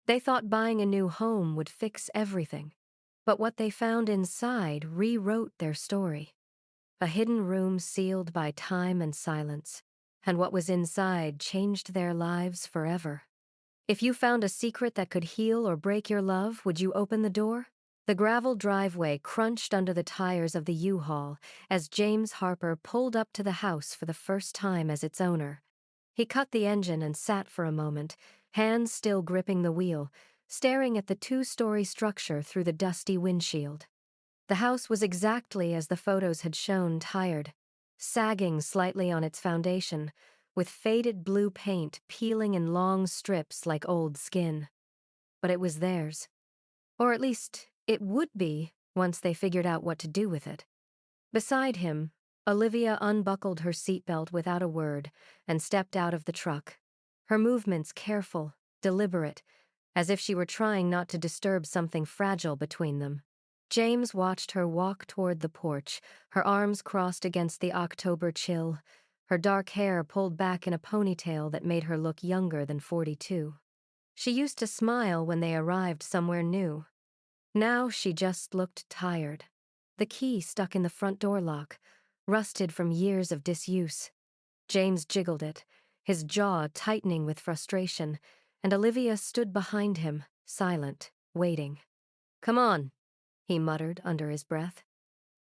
They thought buying a new home would fix everything, but what they found inside rewrote their story. A hidden room sealed by time and silence, and what was inside changed their lives forever. If you found a secret that could heal or break your love, would you open the door? The gravel driveway crunched under the tires of the U-Haul as James Harper pulled up to the house for the first time as its owner. He cut the engine and sat for a moment, hands still gripping the wheel, staring at the two-story structure through the dusty windshield. The house was exactly as the photos had shown, tired, sagging slightly on its foundation, with faded blue paint peeling in long strips like old skin. But it was theirs. Or at least, it would be once they figured out what to do with it. Beside him, Olivia unbuckled her seatbelt without a word and stepped out of the truck, her movements careful, deliberate, as if she were trying not to disturb something fragile between them. James watched her walk toward the porch, her arms crossed against the October chill, her dark hair pulled back in a ponytail that made her look younger than 42. She used to smile when they arrived somewhere new. Now she just looked tired. The key stuck in the front door lock, rusted from years of disuse. James jiggled it, his jaw tightening with frustration, and Olivia stood behind him, silent, waiting. "Come on," he muttered under his breath.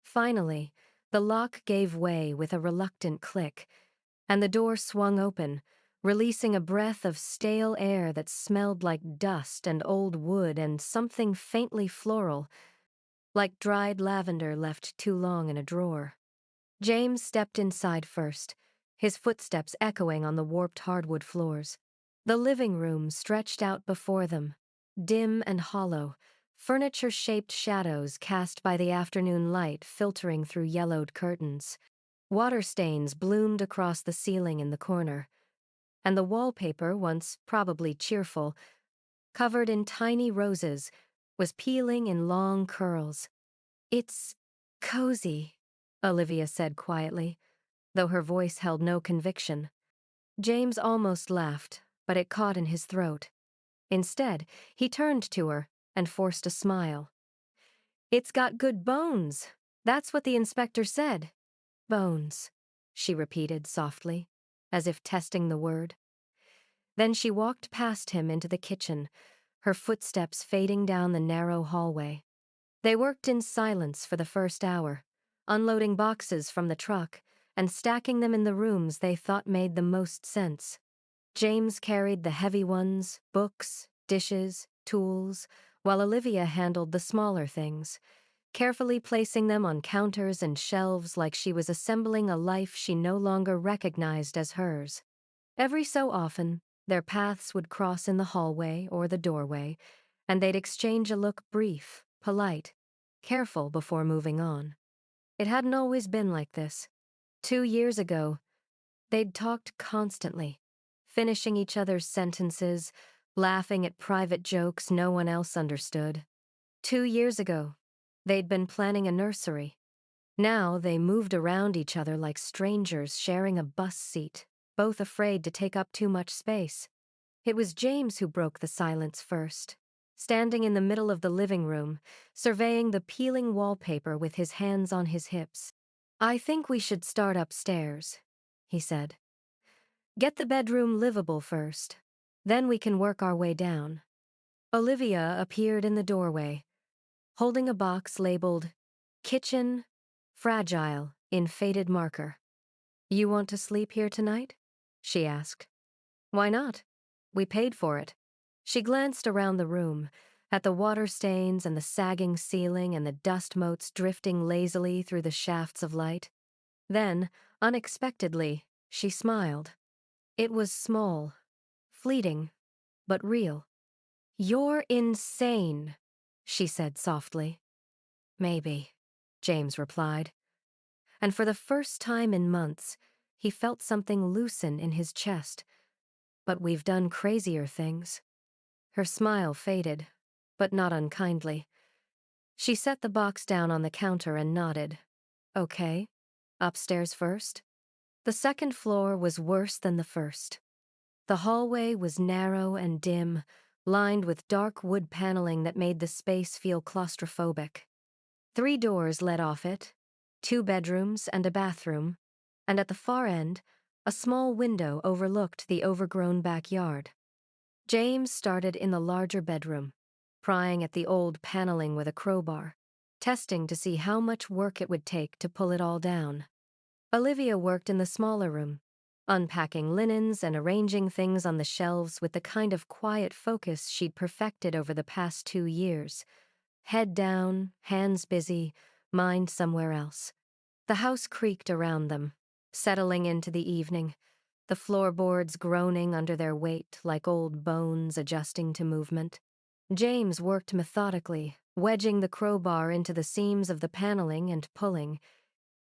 Finally, the lock gave way with a reluctant click, and the door swung open, releasing a breath of stale air that smelled like dust and old wood and something faintly floral, like dried lavender left too long in a drawer. James stepped inside first, his footsteps echoing on the warped hardwood floors. The living room stretched out before them, dim and hollow, furniture-shaped shadows cast by the afternoon light filtering through yellowed curtains. Water stains bloomed across the ceiling in the corner, and the wallpaper, once probably cheerful, covered in tiny roses, was peeling in long curls. "It's cozy," Olivia said quietly, though her voice held no conviction. James almost laughed, but it caught in his throat. Instead, he turned to her and forced a smile. "It's got good bones. That's what the inspector said." "Bones," she repeated softly, as if testing the word. Then she walked past him into the kitchen, her footsteps fading down the narrow hallway. They worked in silence for the first hour, unloading boxes from the truck and stacking them in the rooms they thought made the most sense. James carried the heavy ones, books, dishes, tools, while Olivia handled the smaller things, carefully placing them on counters and shelves like she was assembling a life she no longer recognized as hers. Every so often, their paths would cross in the hallway or the doorway, and they'd exchange a look brief, polite, careful before moving on. It hadn't always been like this. 2 years ago, they'd talked constantly, finishing each other's sentences, laughing at private jokes no one else understood. 2 years ago, they'd been planning a nursery. Now they moved around each other like strangers sharing a bus seat, both afraid to take up too much space. It was James who broke the silence first, standing in the middle of the living room, surveying the peeling wallpaper with his hands on his hips. "I think we should start upstairs," he said. "Get the bedroom livable first. Then we can work our way down." Olivia appeared in the doorway, holding a box labeled "Kitchen, Fragile" in faded marker. "You want to sleep here tonight?" she asked. "Why not? We paid for it." She glanced around the room, at the water stains and the sagging ceiling and the dust motes drifting lazily through the shafts of light. Then, unexpectedly, she smiled. It was small, fleeting, but real. "You're insane," she said softly. "Maybe," James replied. And for the first time in months, he felt something loosen in his chest. "But we've done crazier things." Her smile faded, but not unkindly. She set the box down on the counter and nodded. "Okay. Upstairs first?" The second floor was worse than the first. The hallway was narrow and dim, lined with dark wood paneling that made the space feel claustrophobic. 3 doors led off it, 2 bedrooms and a bathroom, and at the far end, a small window overlooked the overgrown backyard. James started in the larger bedroom, prying at the old paneling with a crowbar, testing to see how much work it would take to pull it all down. Olivia worked in the smaller room, unpacking linens and arranging things on the shelves with the kind of quiet focus she'd perfected over the past 2 years. Head down, hands busy, mind somewhere else. The house creaked around them, settling into the evening, the floorboards groaning under their weight like old bones adjusting to movement. James worked methodically, wedging the crowbar into the seams of the paneling and pulling,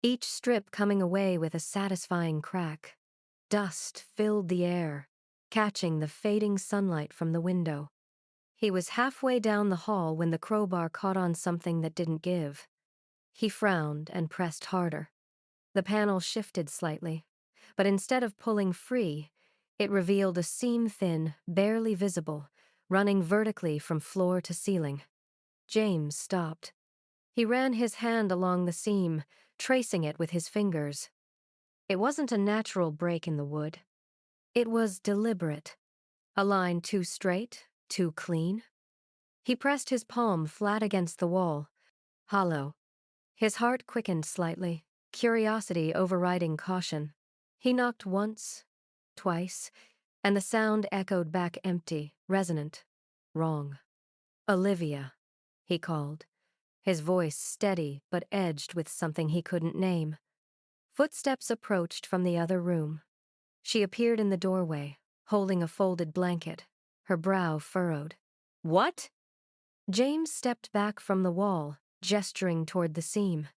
each strip coming away with a satisfying crack. Dust filled the air, catching the fading sunlight from the window. He was halfway down the hall when the crowbar caught on something that didn't give. He frowned and pressed harder. The panel shifted slightly, but instead of pulling free, it revealed a seam thin, barely visible, running vertically from floor to ceiling. James stopped. He ran his hand along the seam, tracing it with his fingers. It wasn't a natural break in the wood. It was deliberate. A line too straight, too clean. He pressed his palm flat against the wall, hollow. His heart quickened slightly, curiosity overriding caution. He knocked once, twice, and the sound echoed back empty, resonant. Wrong. Olivia, he called, his voice steady but edged with something he couldn't name. Footsteps approached from the other room. She appeared in the doorway, holding a folded blanket, her brow furrowed. What? James stepped back from the wall, gesturing toward the seam.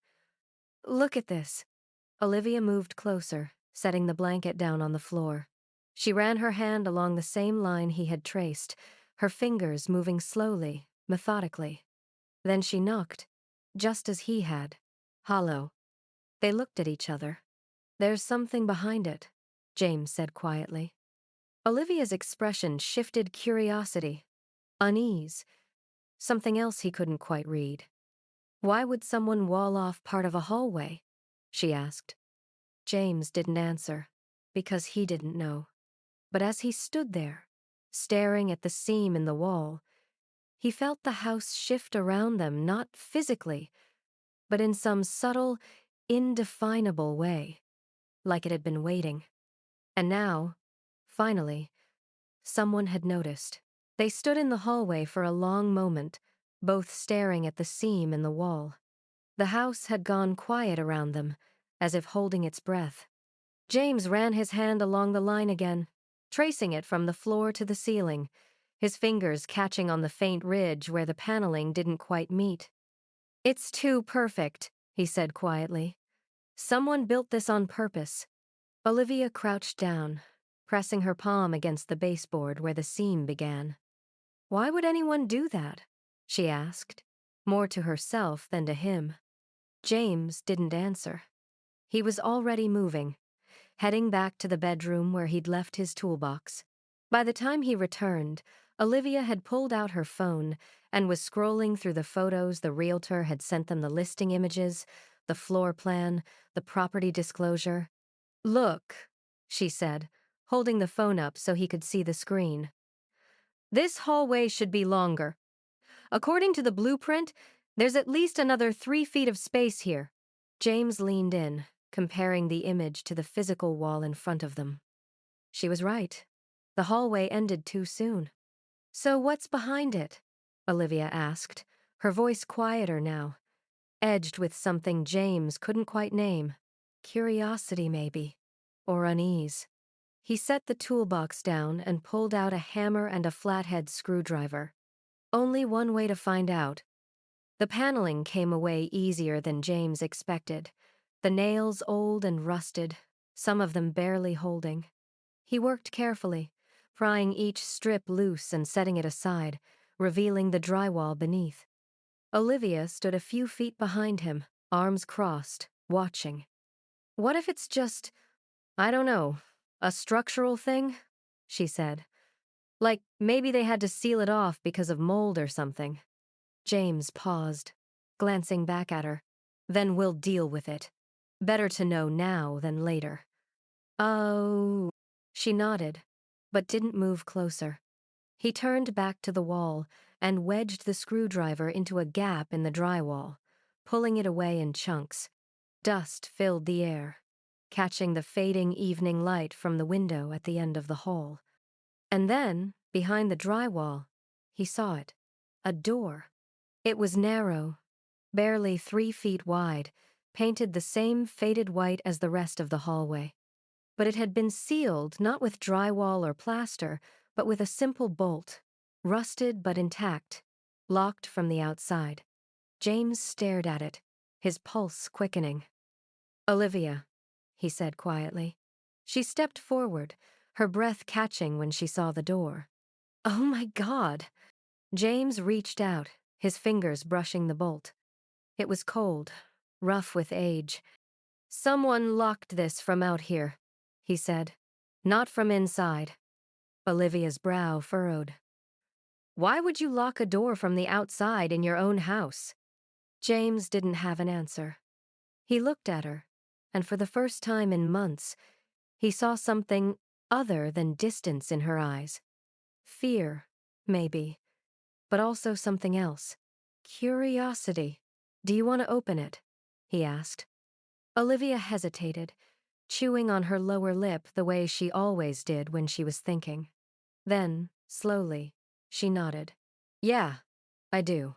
Look at this. Olivia moved closer, setting the blanket down on the floor. She ran her hand along the same line he had traced, her fingers moving slowly, methodically. Then she knocked, just as he had, hollow. They looked at each other. There's something behind it, James said quietly. Olivia's expression shifted curiosity, unease, something else he couldn't quite read. Why would someone wall off part of a hallway? She asked. James didn't answer, because he didn't know. But as he stood there, staring at the seam in the wall, he felt the house shift around them, not physically, but in some subtle, indefinable way, like it had been waiting. And now, finally, someone had noticed. They stood in the hallway for a long moment, both staring at the seam in the wall. The house had gone quiet around them, as if holding its breath. James ran his hand along the line again, tracing it from the floor to the ceiling, his fingers catching on the faint ridge where the paneling didn't quite meet. It's too perfect, he said quietly. Someone built this on purpose. Olivia crouched down, pressing her palm against the baseboard where the seam began. Why would anyone do that? She asked, more to herself than to him. James didn't answer. He was already moving, heading back to the bedroom where he'd left his toolbox. By the time he returned, Olivia had pulled out her phone and was scrolling through the photos the realtor had sent them, the listing images, the floor plan, the property disclosure. Look, she said, holding the phone up so he could see the screen. This hallway should be longer. According to the blueprint, there's at least another 3 feet of space here. James leaned in, comparing the image to the physical wall in front of them. She was right. The hallway ended too soon. So what's behind it? Olivia asked, her voice quieter now, edged with something James couldn't quite name. Curiosity, maybe, or unease. He set the toolbox down and pulled out a hammer and a flathead screwdriver. Only one way to find out. The paneling came away easier than James expected, the nails old and rusted, some of them barely holding. He worked carefully, prying each strip loose and setting it aside, revealing the drywall beneath. Olivia stood a few feet behind him, arms crossed, watching. What if it's just, I don't know, a structural thing? She said. Like, maybe they had to seal it off because of mold or something. James paused, glancing back at her. Then we'll deal with it. Better to know now than later. Oh. She nodded, but didn't move closer. He turned back to the wall and wedged the screwdriver into a gap in the drywall, pulling it away in chunks. Dust filled the air, catching the fading evening light from the window at the end of the hall. And then, behind the drywall, he saw it. A door. It was narrow, barely 3 feet wide, painted the same faded white as the rest of the hallway. But it had been sealed not with drywall or plaster, but with a simple bolt, rusted but intact, locked from the outside. James stared at it, his pulse quickening. "Olivia," he said quietly. She stepped forward, her breath catching when she saw the door. "Oh my God!" James reached out, his fingers brushing the bolt. It was cold, rough with age. "Someone locked this from out here," he said. "Not from inside." Olivia's brow furrowed. "Why would you lock a door from the outside in your own house?" James didn't have an answer. He looked at her, and for the first time in months, he saw something other than distance in her eyes. Fear, maybe, but also something else. Curiosity. "Do you want to open it?" he asked. Olivia hesitated, chewing on her lower lip the way she always did when she was thinking. Then, slowly, she nodded. "Yeah, I do."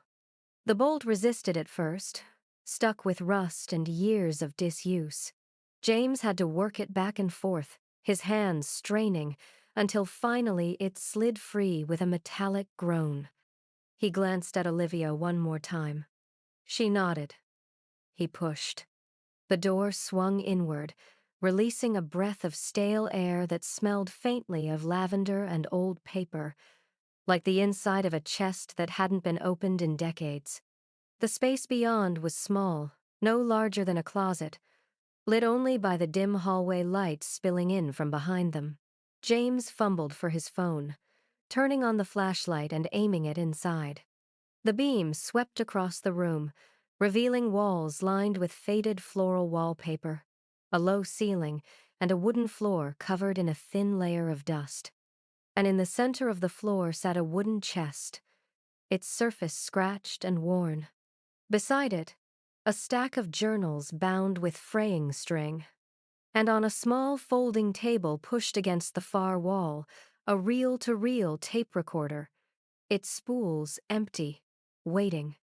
The bolt resisted at first, stuck with rust and years of disuse. James had to work it back and forth, his hands straining, until finally it slid free with a metallic groan. He glanced at Olivia one more time. She nodded. He pushed. The door swung inward, releasing a breath of stale air that smelled faintly of lavender and old paper, like the inside of a chest that hadn't been opened in decades. The space beyond was small, no larger than a closet, lit only by the dim hallway lights spilling in from behind them. James fumbled for his phone, turning on the flashlight and aiming it inside. The beam swept across the room, revealing walls lined with faded floral wallpaper, a low ceiling, and a wooden floor covered in a thin layer of dust. And in the center of the floor sat a wooden chest, its surface scratched and worn. Beside it, a stack of journals bound with fraying string. And on a small folding table pushed against the far wall, a reel-to-reel tape recorder, its spools empty, waiting.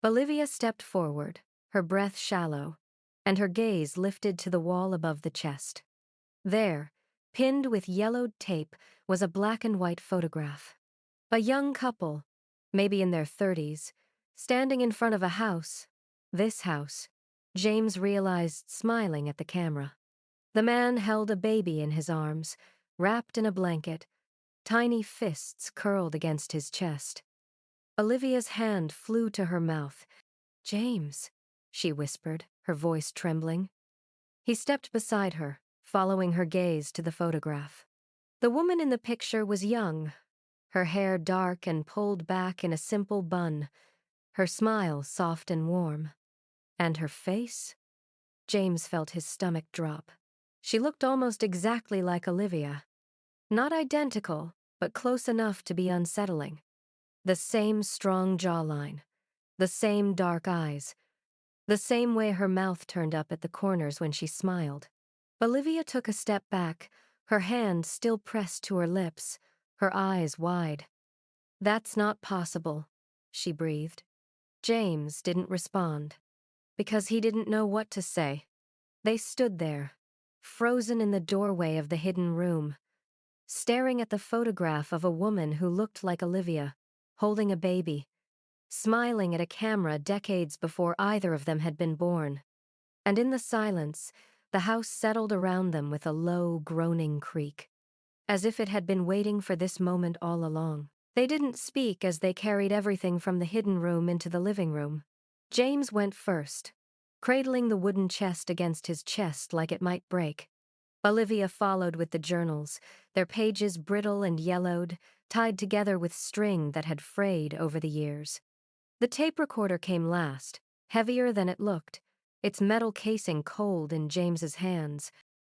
Olivia stepped forward, her breath shallow, and her gaze lifted to the wall above the chest. There, pinned with yellowed tape, was a black and white photograph. A young couple, maybe in their 30s, standing in front of a house. This house, James realized, smiling at the camera. The man held a baby in his arms, wrapped in a blanket, tiny fists curled against his chest. Olivia's hand flew to her mouth. "James," she whispered, her voice trembling. He stepped beside her, following her gaze to the photograph. The woman in the picture was young, her hair dark and pulled back in a simple bun, her smile soft and warm. And her face? James felt his stomach drop. She looked almost exactly like Olivia. Not identical, but close enough to be unsettling. The same strong jawline, the same dark eyes, the same way her mouth turned up at the corners when she smiled. Olivia took a step back, her hand still pressed to her lips, her eyes wide. "That's not possible," she breathed. James didn't respond, because he didn't know what to say. They stood there, frozen in the doorway of the hidden room, staring at the photograph of a woman who looked like Olivia, holding a baby, smiling at a camera decades before either of them had been born. And in the silence, the house settled around them with a low, groaning creak, as if it had been waiting for this moment all along. They didn't speak as they carried everything from the hidden room into the living room. James went first, cradling the wooden chest against his chest like it might break. Olivia followed with the journals, their pages brittle and yellowed, tied together with string that had frayed over the years. The tape recorder came last, heavier than it looked, its metal casing cold in James's hands.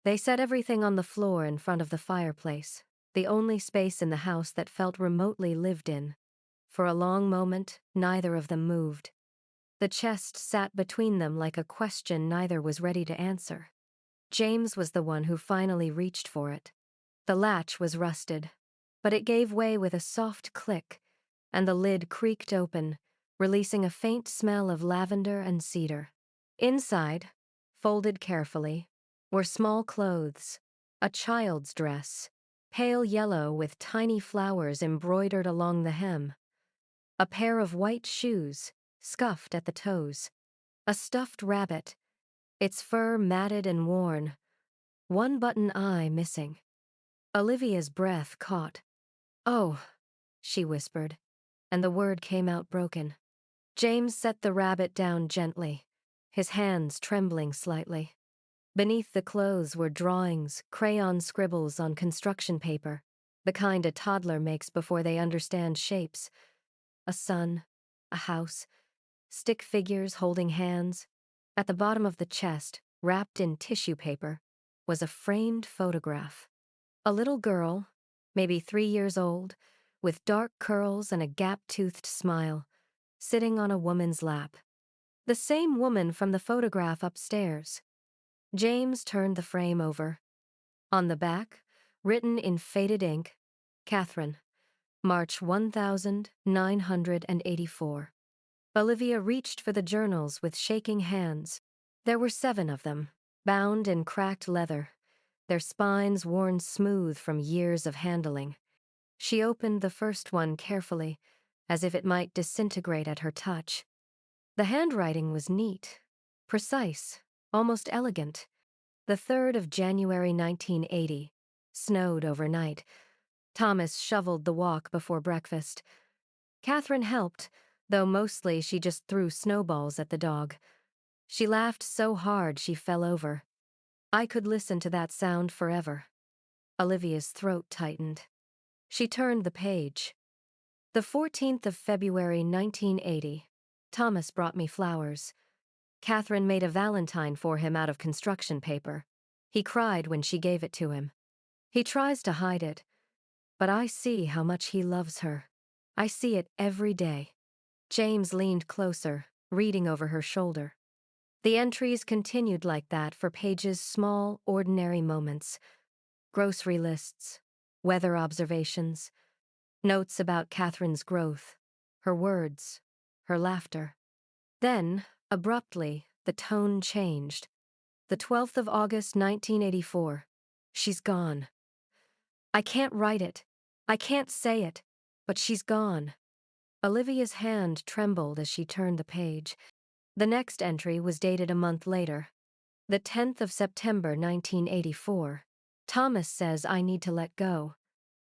They set everything on the floor in front of the fireplace, the only space in the house that felt remotely lived in. For a long moment, neither of them moved. The chest sat between them like a question neither was ready to answer. James was the one who finally reached for it. The latch was rusted, but it gave way with a soft click, and the lid creaked open, releasing a faint smell of lavender and cedar. Inside, folded carefully, were small clothes, a child's dress, pale yellow with tiny flowers embroidered along the hem, a pair of white shoes, scuffed at the toes, a stuffed rabbit, its fur matted and worn, one button eye missing. Olivia's breath caught. "Oh," she whispered, and the word came out broken. James set the rabbit down gently, his hands trembling slightly. Beneath the clothes were drawings, crayon scribbles on construction paper, the kind a toddler makes before they understand shapes. A sun, a house, stick figures holding hands. At the bottom of the chest, wrapped in tissue paper, was a framed photograph. A little girl, maybe 3 years old, with dark curls and a gap-toothed smile, sitting on a woman's lap. The same woman from the photograph upstairs. James turned the frame over. On the back, written in faded ink, Catherine, March 1984. Olivia reached for the journals with shaking hands. There were 7 of them, bound in cracked leather, their spines worn smooth from years of handling. She opened the first one carefully, as if it might disintegrate at her touch. The handwriting was neat, precise, almost elegant. The 3rd of January 1980. Snowed overnight. Thomas shoveled the walk before breakfast. Catherine helped, though mostly she just threw snowballs at the dog. She laughed so hard she fell over. I could listen to that sound forever. Olivia's throat tightened. She turned the page. The 14th of February 1980. Thomas brought me flowers. Catherine made a valentine for him out of construction paper. He cried when she gave it to him. He tries to hide it, but I see how much he loves her. I see it every day. James leaned closer, reading over her shoulder. The entries continued like that for Page's small, ordinary moments. Grocery lists, weather observations, notes about Catherine's growth, her words, her laughter. Then, abruptly, the tone changed. The 12th of August, 1984. She's gone. I can't write it. I can't say it, but she's gone. Olivia's hand trembled as she turned the page. The next entry was dated a month later. The 10th of September, 1984. Thomas says I need to let go.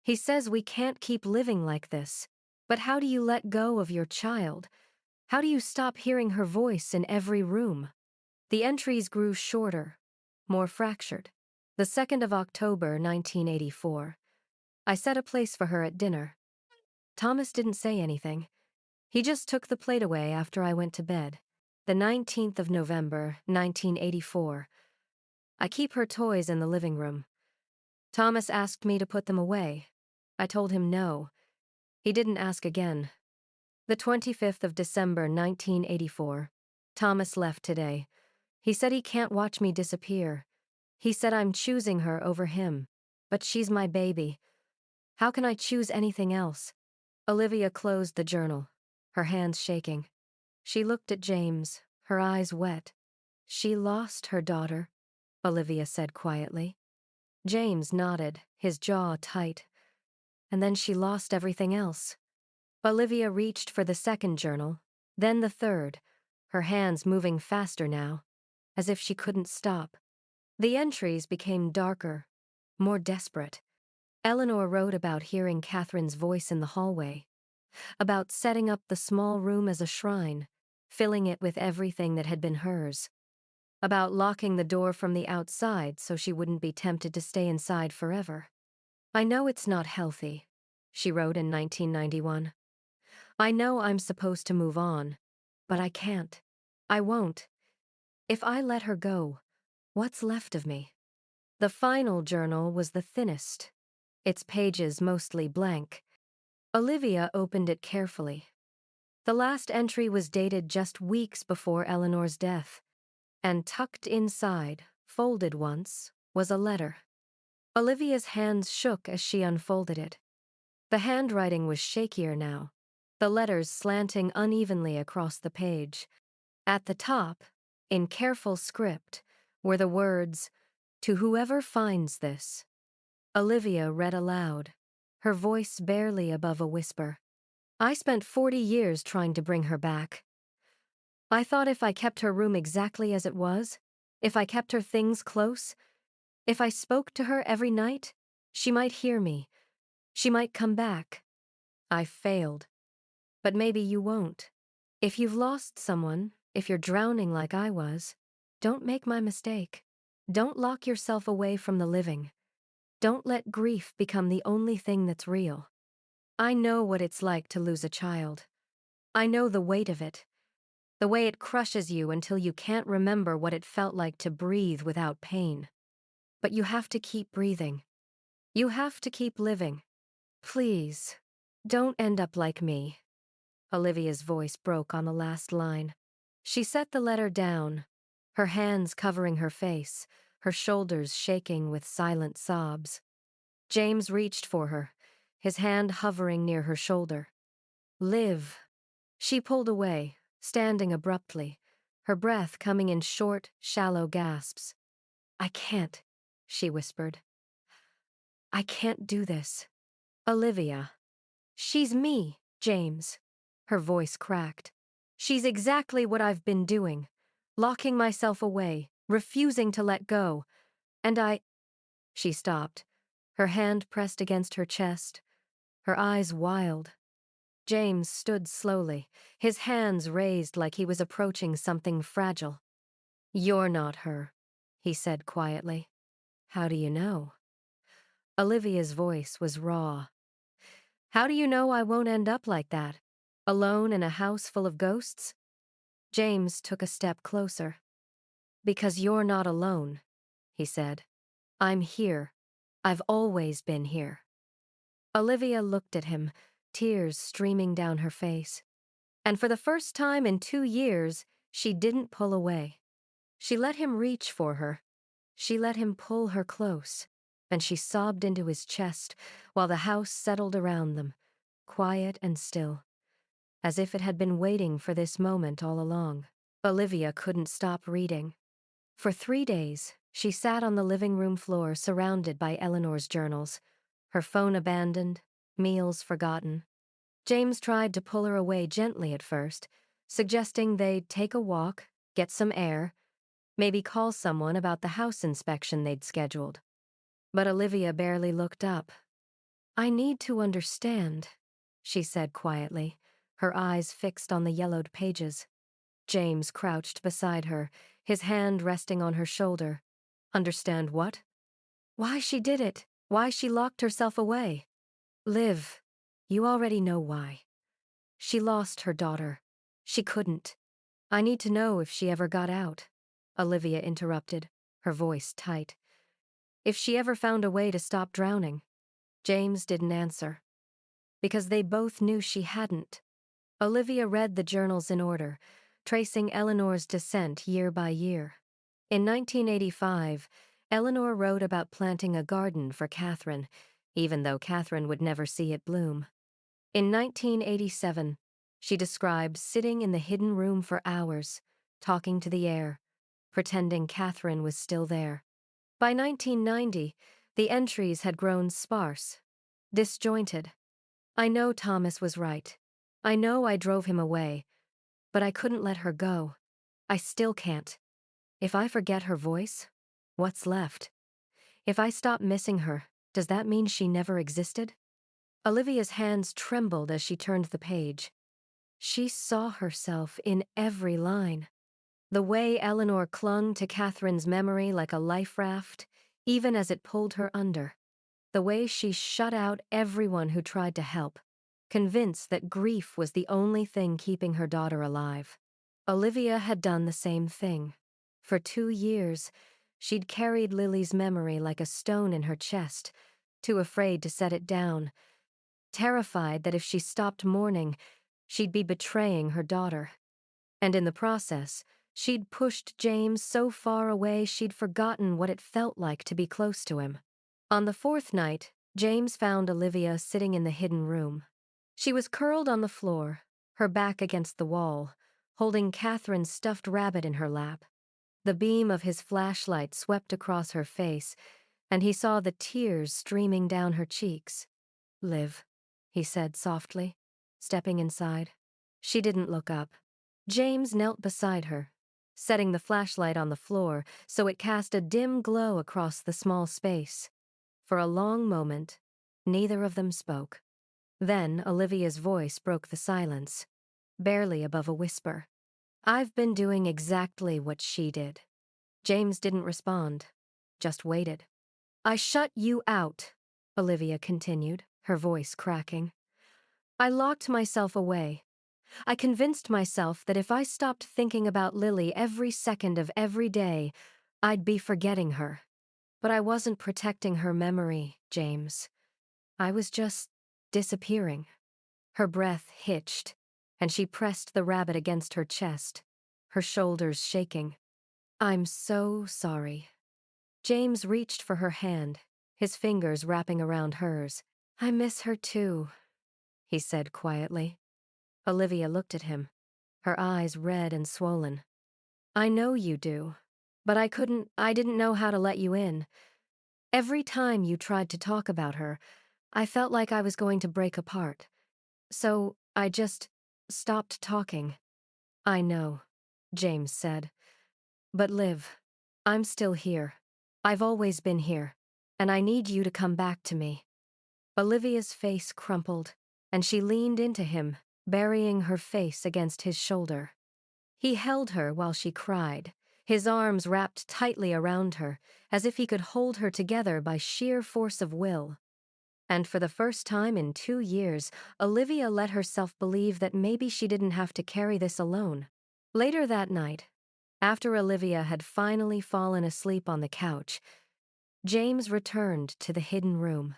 He says we can't keep living like this. But how do you let go of your child? How do you stop hearing her voice in every room? The entries grew shorter, more fractured. The 2nd of October, 1984. I set a place for her at dinner. Thomas didn't say anything. He just took the plate away after I went to bed. The 19th of November, 1984. I keep her toys in the living room. Thomas asked me to put them away. I told him no. He didn't ask again. The 25th of December, 1984. Thomas left today. He said he can't watch me disappear. He said I'm choosing her over him. But she's my baby. How can I choose anything else? Olivia closed the journal, her hands shaking. She looked at James, her eyes wet. She lost her daughter, Olivia said quietly. James nodded, his jaw tight. And then she lost everything else. Olivia reached for the 2nd journal, then the 3rd, her hands moving faster now, as if she couldn't stop. The entries became darker, more desperate. Eleanor wrote about hearing Catherine's voice in the hallway, about setting up the small room as a shrine, filling it with everything that had been hers, about locking the door from the outside so she wouldn't be tempted to stay inside forever. I know it's not healthy, she wrote in 1991. I know I'm supposed to move on, but I can't. I won't. If I let her go, what's left of me? The final journal was the thinnest, its pages mostly blank. Olivia opened it carefully. The last entry was dated just weeks before Eleanor's death, and tucked inside, folded once, was a letter. Olivia's hands shook as she unfolded it. The handwriting was shakier now, the letters slanting unevenly across the page. At the top, in careful script, were the words, "To whoever finds this." Olivia read aloud, her voice barely above a whisper. I spent 40 years trying to bring her back. I thought if I kept her room exactly as it was, if I kept her things close, if I spoke to her every night, she might hear me. She might come back. I failed. But maybe you won't. If you've lost someone, if you're drowning like I was, don't make my mistake. Don't lock yourself away from the living. Don't let grief become the only thing that's real. I know what it's like to lose a child. I know the weight of it. The way it crushes you until you can't remember what it felt like to breathe without pain. But you have to keep breathing. You have to keep living. Please, don't end up like me. Olivia's voice broke on the last line. She set the letter down, her hands covering her face, her shoulders shaking with silent sobs. James reached for her, his hand hovering near her shoulder. Live. She pulled away, standing abruptly, her breath coming in short, shallow gasps. I can't, she whispered. I can't do this. Olivia. She's me, James. Her voice cracked. She's exactly what I've been doing, locking myself away, refusing to let go. And She stopped, her hand pressed against her chest, her eyes wild. James stood slowly, his hands raised like he was approaching something fragile. You're not her, he said quietly. How do you know? Olivia's voice was raw. How do you know I won't end up like that? Alone in a house full of ghosts? James took a step closer. Because you're not alone, he said. I'm here. I've always been here. Olivia looked at him, tears streaming down her face. And for the first time in 2 years, she didn't pull away. She let him reach for her. She let him pull her close, and she sobbed into his chest while the house settled around them, quiet and still, as if it had been waiting for this moment all along. Olivia couldn't stop reading. For 3 days, she sat on the living room floor surrounded by Eleanor's journals, her phone abandoned, meals forgotten. James tried to pull her away gently at first, suggesting they'd take a walk, get some air, maybe call someone about the house inspection they'd scheduled. But Olivia barely looked up. I need to understand, she said quietly, her eyes fixed on the yellowed pages. James crouched beside her, his hand resting on her shoulder. Understand what? Why she did it, why she locked herself away. Liv, you already know why. She lost her daughter. She couldn't. I need to know if she ever got out. Olivia interrupted, her voice tight. If she ever found a way to stop drowning. James didn't answer. Because they both knew she hadn't. Olivia read the journals in order, tracing Eleanor's descent year by year. In 1985, Eleanor wrote about planting a garden for Catherine, even though Catherine would never see it bloom. In 1987, she described sitting in the hidden room for hours, talking to the air, pretending Catherine was still there. By 1990, the entries had grown sparse, disjointed. I know Thomas was right. I know I drove him away, but I couldn't let her go. I still can't. If I forget her voice, what's left? If I stop missing her, does that mean she never existed? Olivia's hands trembled as she turned the page. She saw herself in every line. The way Eleanor clung to Catherine's memory like a life raft, even as it pulled her under. the way she shut out everyone who tried to help, convinced that grief was the only thing keeping her daughter alive. Olivia had done the same thing. For 2 years, she'd carried Lily's memory like a stone in her chest, too afraid to set it down, terrified that if she stopped mourning, she'd be betraying her daughter. And in the process, she'd pushed James so far away she'd forgotten what it felt like to be close to him. On the 4th night, James found Olivia sitting in the hidden room. She was curled on the floor, her back against the wall, holding Catherine's stuffed rabbit in her lap. The beam of his flashlight swept across her face, and he saw the tears streaming down her cheeks. "Liv," he said softly, stepping inside. She didn't look up. James knelt beside her, setting the flashlight on the floor so it cast a dim glow across the small space. For a long moment, neither of them spoke. Then Olivia's voice broke the silence, barely above a whisper. "I've been doing exactly what she did." James didn't respond, just waited. "I shut you out," Olivia continued, her voice cracking. "I locked myself away. I convinced myself that if I stopped thinking about Lily every second of every day, I'd be forgetting her. But I wasn't protecting her memory, James. I was just disappearing." Her breath hitched, and she pressed the rabbit against her chest, her shoulders shaking. "I'm so sorry." James reached for her hand, his fingers wrapping around hers. "I miss her too," he said quietly. Olivia looked at him, her eyes red and swollen. "I know you do, but I didn't know how to let you in. Every time you tried to talk about her, I felt like I was going to break apart. So I just stopped talking." "I know," James said. "But Liv, I'm still here. I've always been here, and I need you to come back to me." Olivia's face crumpled, and she leaned into him, burying her face against his shoulder. He held her while she cried, his arms wrapped tightly around her, as if he could hold her together by sheer force of will. And for the first time in 2 years, Olivia let herself believe that maybe she didn't have to carry this alone. Later that night, after Olivia had finally fallen asleep on the couch, James returned to the hidden room.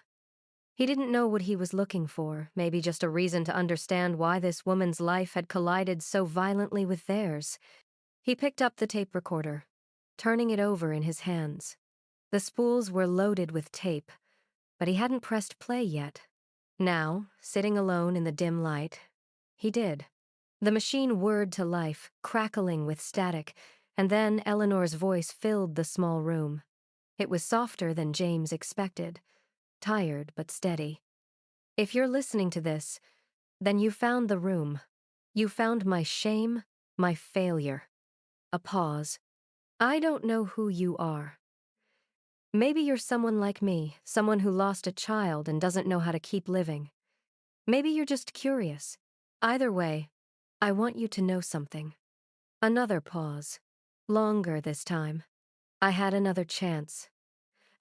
He didn't know what he was looking for, maybe just a reason to understand why this woman's life had collided so violently with theirs. He picked up the tape recorder, turning it over in his hands. The spools were loaded with tape, but he hadn't pressed play yet. Now, sitting alone in the dim light, he did. The machine whirred to life, crackling with static, and then Eleanor's voice filled the small room. It was softer than James expected, tired but steady. "If you're listening to this, then you found the room. You found my shame, my failure." A pause. "I don't know who you are. Maybe you're someone like me, someone who lost a child and doesn't know how to keep living. Maybe you're just curious. Either way, I want you to know something." Another pause. Longer this time. "I had another chance.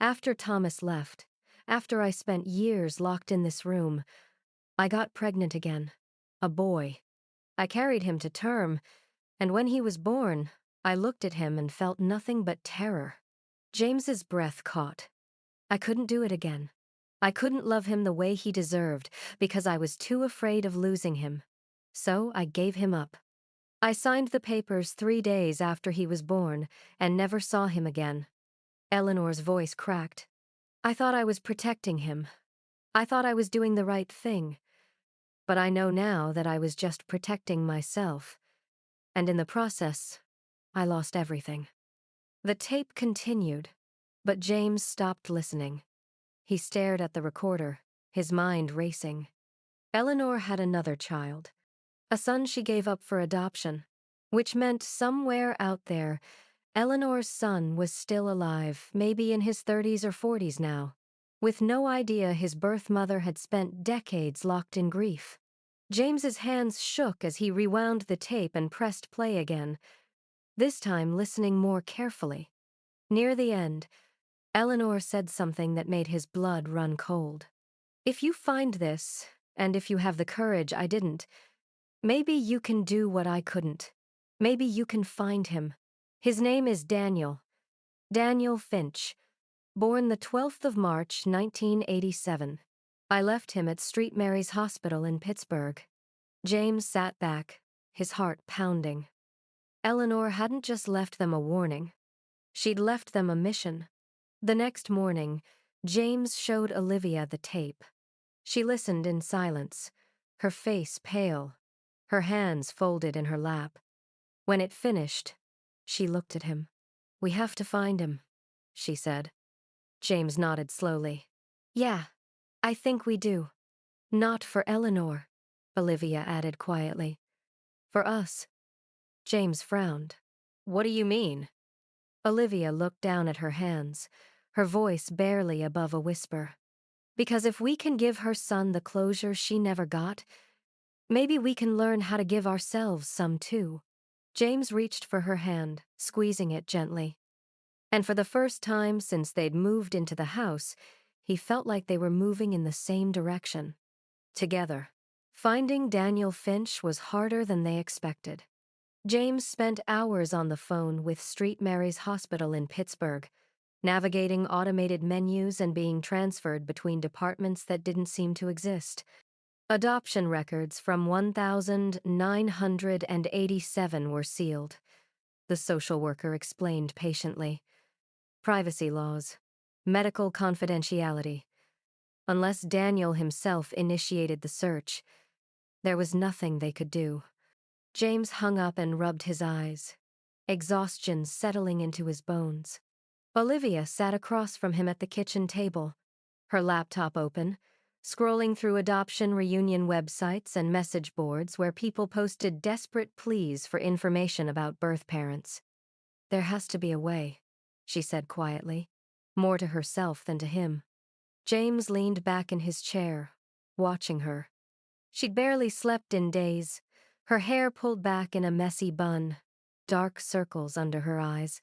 After Thomas left, after I spent years locked in this room, I got pregnant again. A boy. I carried him to term, and when he was born, I looked at him and felt nothing but terror." James's breath caught. "I couldn't do it again. I couldn't love him the way he deserved because I was too afraid of losing him. So I gave him up. I signed the papers 3 days after he was born and never saw him again." Eleanor's voice cracked. "I thought I was protecting him. I thought I was doing the right thing. But I know now that I was just protecting myself. And in the process, I lost everything." The tape continued, but James stopped listening. He stared at the recorder, his mind racing. Eleanor had another child, a son she gave up for adoption, which meant somewhere out there, Eleanor's son was still alive, maybe in his 30s or 40s now, with no idea his birth mother had spent decades locked in grief. James's hands shook as he rewound the tape and pressed play again, this time listening more carefully. Near the end, Eleanor said something that made his blood run cold. If you find this, and if you have the courage I didn't, maybe you can do what I couldn't. Maybe you can find him. His name is Daniel. Daniel Finch. Born the 12th of March, 1987. I left him at St. Mary's Hospital in Pittsburgh. James sat back, his heart pounding. Eleanor hadn't just left them a warning. She'd left them a mission. The next morning, James showed Olivia the tape. She listened in silence, her face pale, her hands folded in her lap. When it finished, she looked at him. "We have to find him," she said. James nodded slowly. "Yeah, I think we do. Not for Eleanor," Olivia added quietly. "For us." James frowned. "What do you mean?" Olivia looked down at her hands, her voice barely above a whisper. "Because if we can give her son the closure she never got, maybe we can learn how to give ourselves some too." James reached for her hand, squeezing it gently. And for the first time since they'd moved into the house, he felt like they were moving in the same direction. Together. Finding Daniel Finch was harder than they expected. James spent hours on the phone with St. Mary's Hospital in Pittsburgh, navigating automated menus and being transferred between departments that didn't seem to exist. Adoption records from 1,987 were sealed, the social worker explained patiently. Privacy laws, medical confidentiality. Unless Daniel himself initiated the search, there was nothing they could do. James hung up and rubbed his eyes, exhaustion settling into his bones. Olivia sat across from him at the kitchen table, her laptop open, scrolling through adoption reunion websites and message boards where people posted desperate pleas for information about birth parents. "There has to be a way," she said quietly, more to herself than to him. James leaned back in his chair, watching her. She'd barely slept in days, her hair pulled back in a messy bun, dark circles under her eyes.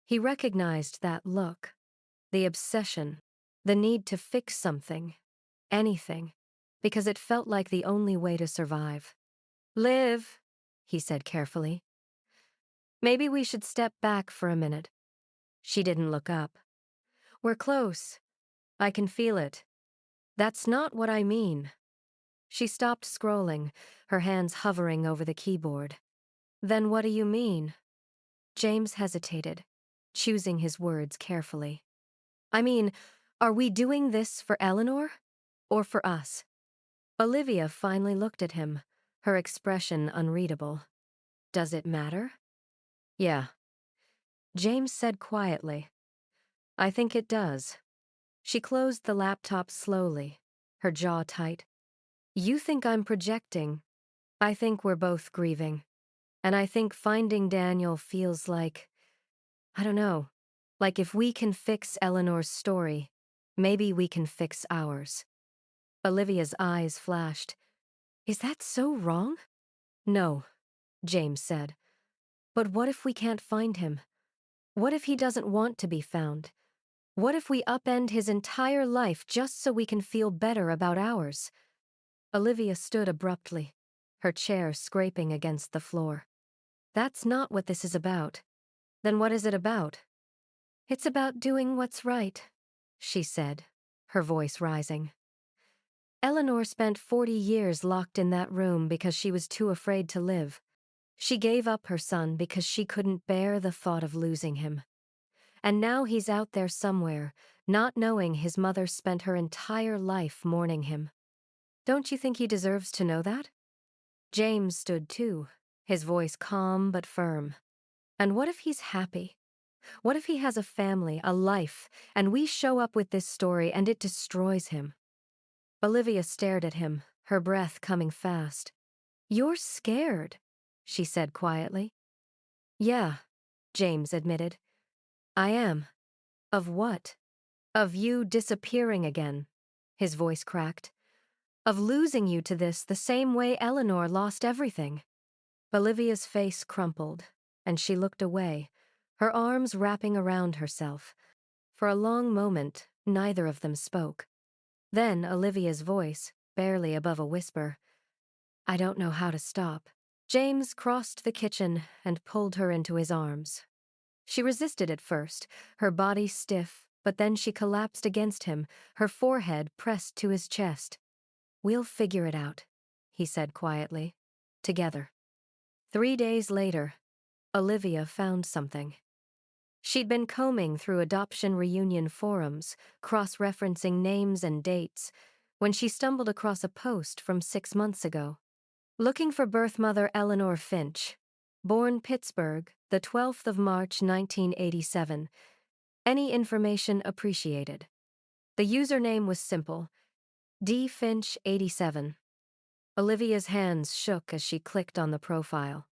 He recognized that look, the obsession, the need to fix something, anything, because it felt like the only way to survive. "Liv," he said carefully. "Maybe we should step back for a minute." She didn't look up. "We're close. I can feel it." "That's not what I mean." She stopped scrolling, her hands hovering over the keyboard. "Then what do you mean?" James hesitated, choosing his words carefully. "I mean, are we doing this for Eleanor? Or for us?" Olivia finally looked at him, her expression unreadable. "Does it matter?" "Yeah." James said quietly. "I think it does." She closed the laptop slowly, her jaw tight. "You think I'm projecting. I think we're both grieving. And I think finding Daniel feels like, I don't know, like if we can fix Eleanor's story, maybe we can fix ours." Olivia's eyes flashed. "Is that so wrong?" "No," James said. "But what if we can't find him? What if he doesn't want to be found? What if we upend his entire life just so we can feel better about ours?" Olivia stood abruptly, her chair scraping against the floor. "That's not what this is about." "Then what is it about?" "It's about doing what's right," she said, her voice rising. Eleanor spent 40 years locked in that room because she was too afraid to live. She gave up her son because she couldn't bear the thought of losing him. And now he's out there somewhere, not knowing his mother spent her entire life mourning him. Don't you think he deserves to know that? James stood too, his voice calm but firm. And what if he's happy? What if he has a family, a life, and we show up with this story and it destroys him? Olivia stared at him, her breath coming fast. "You're scared," she said quietly. "Yeah," James admitted. "I am." "Of what?" "Of you disappearing again," his voice cracked. "Of losing you to this the same way Eleanor lost everything." Olivia's face crumpled, and she looked away, her arms wrapping around herself. For a long moment, neither of them spoke. Then Olivia's voice, barely above a whisper, "I don't know how to stop." James crossed the kitchen and pulled her into his arms. She resisted at first, her body stiff, but then she collapsed against him, her forehead pressed to his chest. "We'll figure it out," he said quietly. "Together." 3 days later, Olivia found something. She'd been combing through adoption reunion forums, cross-referencing names and dates, when she stumbled across a post from 6 months ago. Looking for birth mother Eleanor Finch, born Pittsburgh, the 12th of March 1987. Any information appreciated. The username was simple, dfinch87. Olivia's hands shook as she clicked on the profile.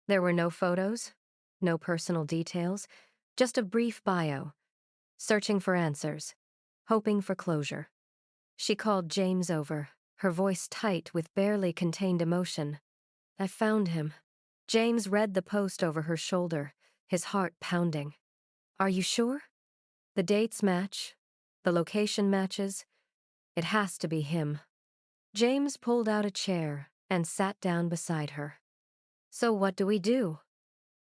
There were no photos, no personal details, just a brief bio. Searching for answers, hoping for closure. She called James over, her voice tight with barely contained emotion. "I found him." James read the post over her shoulder, his heart pounding. "Are you sure? The dates match. The location matches. It has to be him." James pulled out a chair and sat down beside her. "So what do we do?"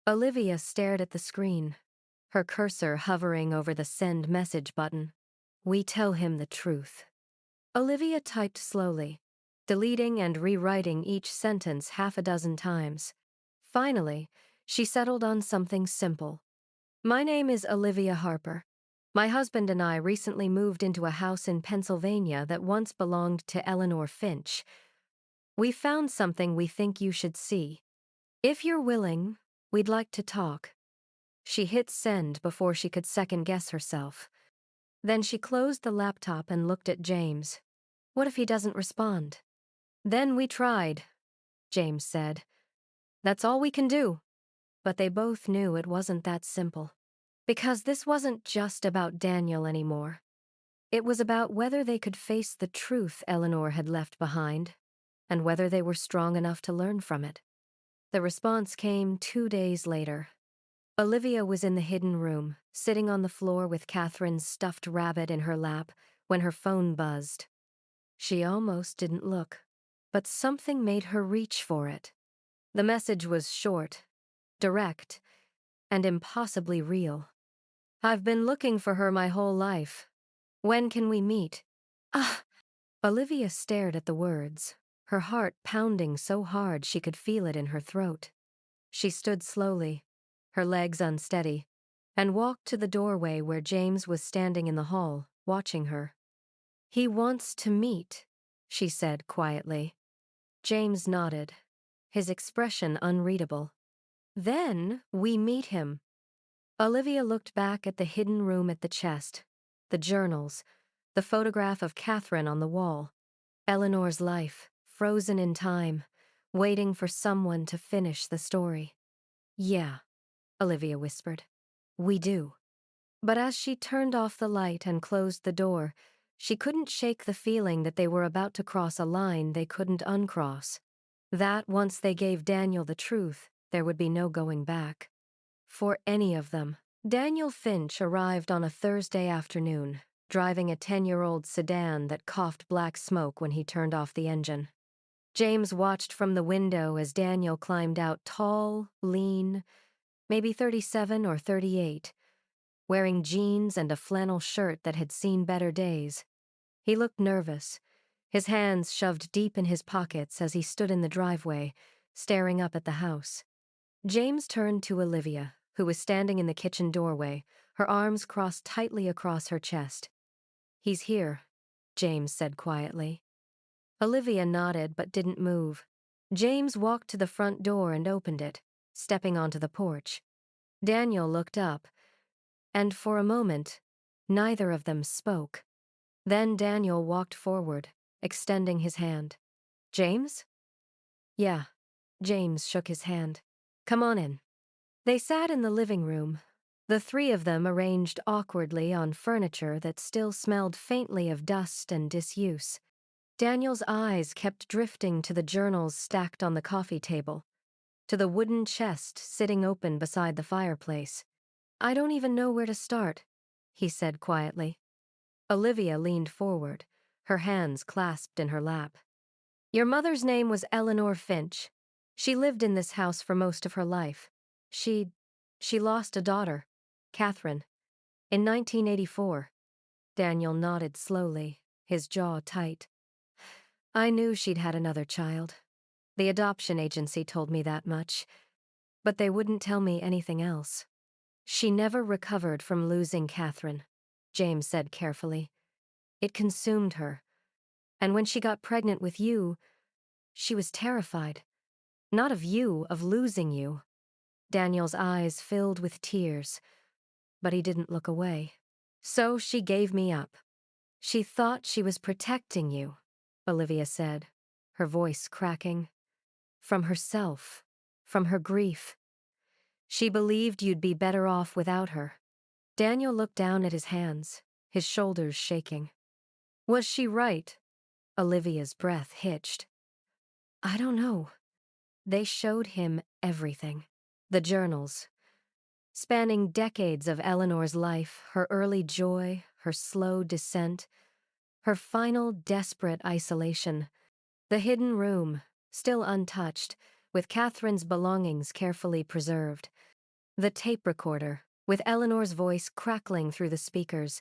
Olivia stared at the screen, her cursor hovering over the send message button. "We tell him the truth." Olivia typed slowly, deleting and rewriting each sentence half a dozen times. Finally, she settled on something simple. "My name is Olivia Harper. My husband and I recently moved into a house in Pennsylvania that once belonged to Eleanor Finch. We found something we think you should see. If you're willing, we'd like to talk." She hit send before she could second-guess herself. Then she closed the laptop and looked at James. "What if he doesn't respond?" "Then we tried," James said. "That's all we can do." But they both knew it wasn't that simple. Because this wasn't just about Daniel anymore. It was about whether they could face the truth Eleanor had left behind, and whether they were strong enough to learn from it. The response came 2 days later. Olivia was in the hidden room, sitting on the floor with Catherine's stuffed rabbit in her lap, when her phone buzzed. She almost didn't look, but something made her reach for it. The message was short, direct, and impossibly real. "I've been looking for her my whole life. When can we meet?" Ah! Olivia stared at the words, her heart pounding so hard she could feel it in her throat. She stood slowly, her legs unsteady, and walked to the doorway where James was standing in the hall, watching her. "He wants to meet," she said quietly. James nodded, his expression unreadable. "Then we meet him." Olivia looked back at the hidden room at the chest, the journals, the photograph of Catherine on the wall, Eleanor's life, frozen in time, waiting for someone to finish the story. "Yeah," Olivia whispered. "We do." But as she turned off the light and closed the door, she couldn't shake the feeling that they were about to cross a line they couldn't uncross. That once they gave Daniel the truth, there would be no going back. For any of them. Daniel Finch arrived on a Thursday afternoon, driving a 10-year-old sedan that coughed black smoke when he turned off the engine. James watched from the window as Daniel climbed out tall, lean, maybe 37 or 38, wearing jeans and a flannel shirt that had seen better days. He looked nervous, his hands shoved deep in his pockets as he stood in the driveway, staring up at the house. James turned to Olivia, who was standing in the kitchen doorway, her arms crossed tightly across her chest. "He's here," James said quietly. Olivia nodded but didn't move. James walked to the front door and opened it, stepping onto the porch. Daniel looked up, and for a moment, neither of them spoke. Then Daniel walked forward, extending his hand. "James?" "Yeah." James shook his hand. "Come on in." They sat in the living room, the three of them arranged awkwardly on furniture that still smelled faintly of dust and disuse. Daniel's eyes kept drifting to the journals stacked on the coffee table, to the wooden chest sitting open beside the fireplace. "I don't even know where to start," he said quietly. Olivia leaned forward, her hands clasped in her lap. Your mother's name was Eleanor Finch. She lived in this house for most of her life. She lost a daughter, Catherine, in 1984. Daniel nodded slowly, his jaw tight. I knew she'd had another child. The adoption agency told me that much, but they wouldn't tell me anything else. She never recovered from losing Catherine, James said carefully. It consumed her. And when she got pregnant with you, she was terrified. Not of you, of losing you. Daniel's eyes filled with tears, but he didn't look away. So she gave me up. She thought she was protecting you, Olivia said, her voice cracking. From herself, from her grief. She believed you'd be better off without her. Daniel looked down at his hands, his shoulders shaking. Was she right? Olivia's breath hitched. I don't know. They showed him everything. The journals, spanning decades of Eleanor's life, her early joy, her slow descent, her final desperate isolation. The hidden room, still untouched, with Catherine's belongings carefully preserved. The tape recorder, with Eleanor's voice crackling through the speakers,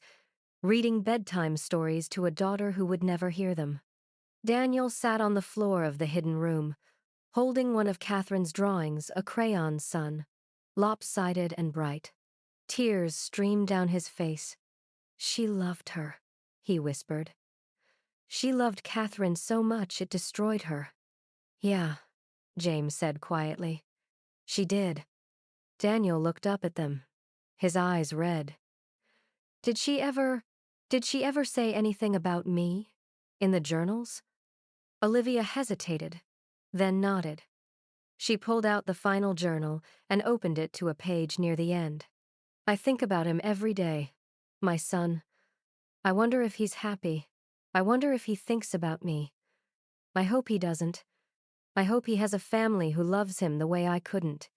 reading bedtime stories to a daughter who would never hear them. Daniel sat on the floor of the hidden room, holding one of Catherine's drawings, a crayon sun, lopsided and bright. Tears streamed down his face. She loved her, he whispered. She loved Catherine so much it destroyed her. Yeah, James said quietly. She did. Daniel looked up at them, his eyes red. Did she ever say anything about me? In the journals? Olivia hesitated, then nodded. She pulled out the final journal and opened it to a page near the end. I think about him every day. My son. I wonder if he's happy. I wonder if he thinks about me. I hope he doesn't. I hope he has a family who loves him the way I couldn't.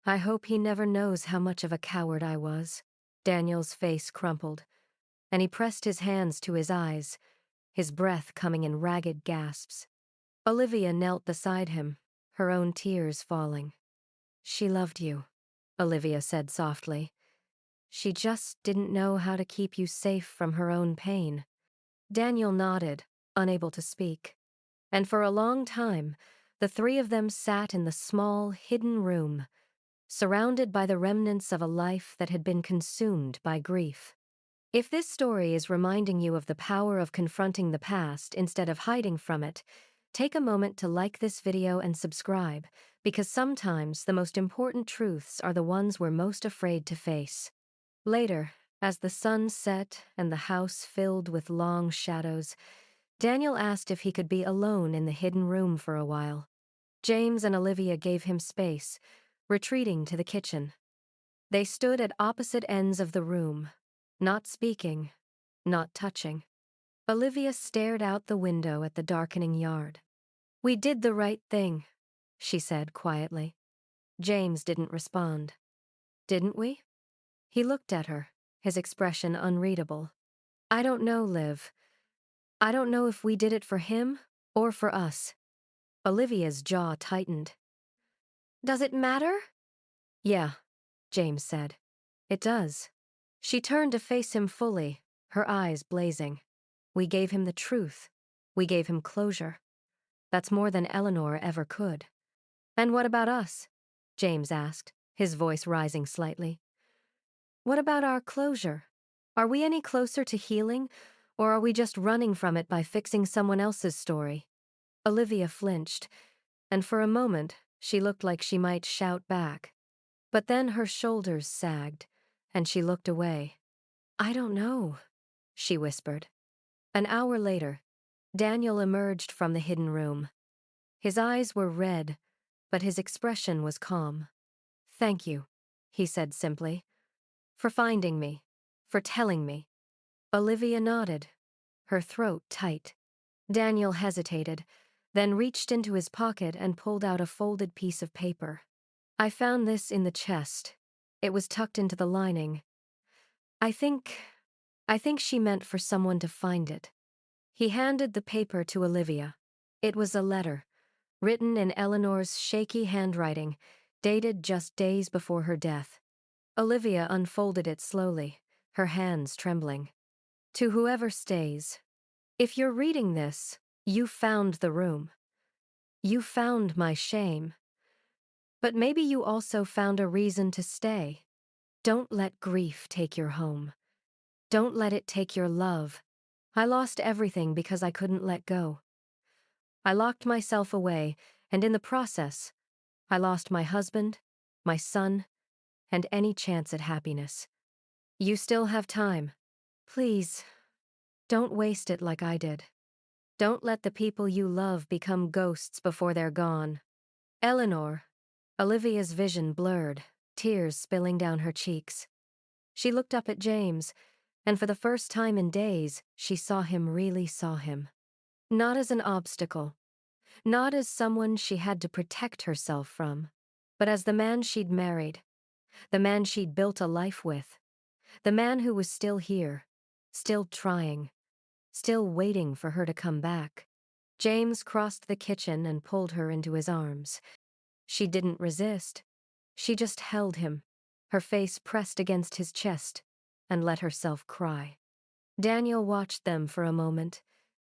I hope he never knows how much of a coward I was. Daniel's face crumpled, and he pressed his hands to his eyes, his breath coming in ragged gasps. Olivia knelt beside him, her own tears falling. She loved you, Olivia said softly. She just didn't know how to keep you safe from her own pain. Daniel nodded, unable to speak. And for a long time, the three of them sat in the small, hidden room, surrounded by the remnants of a life that had been consumed by grief. If this story is reminding you of the power of confronting the past instead of hiding from it, take a moment to like this video and subscribe, because sometimes the most important truths are the ones we're most afraid to face. Later, as the sun set and the house filled with long shadows, Daniel asked if he could be alone in the hidden room for a while. James and Olivia gave him space, retreating to the kitchen. They stood at opposite ends of the room, not speaking, not touching. Olivia stared out the window at the darkening yard. We did the right thing, she said quietly. James didn't respond. Didn't we? He looked at her, his expression unreadable. I don't know, Liv. I don't know if we did it for him or for us. Olivia's jaw tightened. Does it matter? Yeah, James said. It does. She turned to face him fully, her eyes blazing. We gave him the truth. We gave him closure. That's more than Eleanor ever could. And what about us? James asked, his voice rising slightly. What about our closure? Are we any closer to healing, or are we just running from it by fixing someone else's story? Olivia flinched, and for a moment she looked like she might shout back. But then her shoulders sagged, and she looked away. I don't know, she whispered. An hour later, Daniel emerged from the hidden room. His eyes were red, but his expression was calm. Thank you, he said simply, for finding me, for telling me. Olivia nodded, her throat tight. Daniel hesitated, then reached into his pocket and pulled out a folded piece of paper. I found this in the chest. It was tucked into the lining. I think, I think she meant for someone to find it. He handed the paper to Olivia. It was a letter, written in Eleanor's shaky handwriting, dated just days before her death. Olivia unfolded it slowly, her hands trembling. To whoever stays, if you're reading this, you found the room. You found my shame. But maybe you also found a reason to stay. Don't let grief take your home. Don't let it take your love. I lost everything because I couldn't let go. I locked myself away, and in the process, I lost my husband, my son, and any chance at happiness. You still have time. Please, don't waste it like I did. Don't let the people you love become ghosts before they're gone. Eleanor. Olivia's vision blurred, tears spilling down her cheeks. She looked up at James, and for the first time in days, she really saw him. Not as an obstacle, not as someone she had to protect herself from, but as the man she'd married, the man she'd built a life with, the man who was still here, still trying, still waiting for her to come back. James crossed the kitchen and pulled her into his arms. She didn't resist. She just held him, her face pressed against his chest, and let herself cry. Daniel watched them for a moment,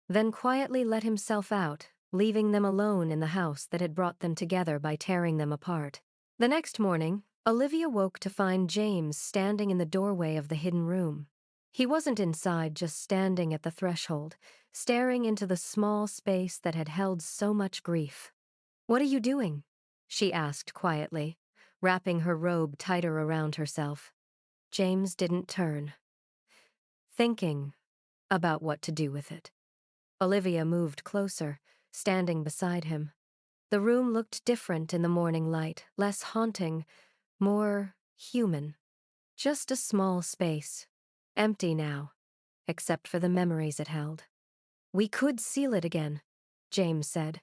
then quietly let himself out, leaving them alone in the house that had brought them together by tearing them apart. The next morning, Olivia woke to find James standing in the doorway of the hidden room. He wasn't inside, just standing at the threshold, staring into the small space that had held so much grief. "What are you doing?" she asked quietly, wrapping her robe tighter around herself. James didn't turn. Thinking about what to do with it. Olivia moved closer, standing beside him. The room looked different in the morning light, less haunting, more human. Just a small space, empty now, except for the memories it held. "We could seal it again," James said.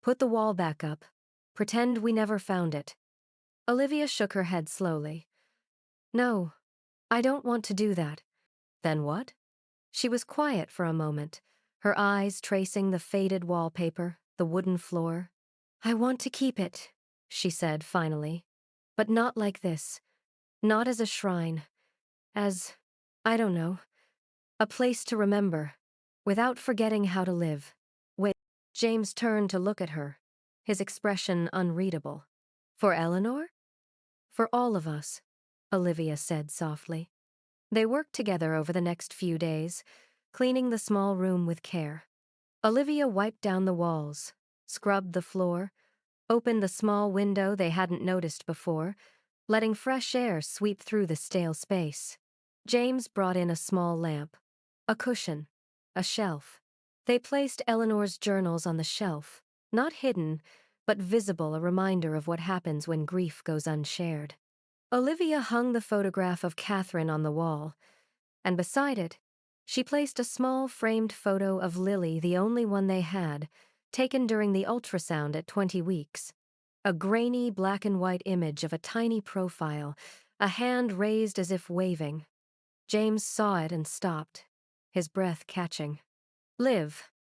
"Put the wall back up. Pretend we never found it." Olivia shook her head slowly. "No, I don't want to do that." "Then what?" She was quiet for a moment, her eyes tracing the faded wallpaper, the wooden floor. "I want to keep it," she said finally. "But not like this. Not as a shrine. As, I don't know, a place to remember, without forgetting how to live." Wait. James turned to look at her, his expression unreadable. "For Eleanor?" "For all of us," Olivia said softly. They worked together over the next few days, cleaning the small room with care. Olivia wiped down the walls, scrubbed the floor, opened the small window they hadn't noticed before, letting fresh air sweep through the stale space. James brought in a small lamp, a cushion, a shelf. They placed Eleanor's journals on the shelf, not hidden, but visible, a reminder of what happens when grief goes unshared. Olivia hung the photograph of Catherine on the wall, and beside it, she placed a small framed photo of Lily, the only one they had, taken during the ultrasound at 20 weeks. A grainy black and white image of a tiny profile, a hand raised as if waving. James saw it and stopped, his breath catching. "Liv,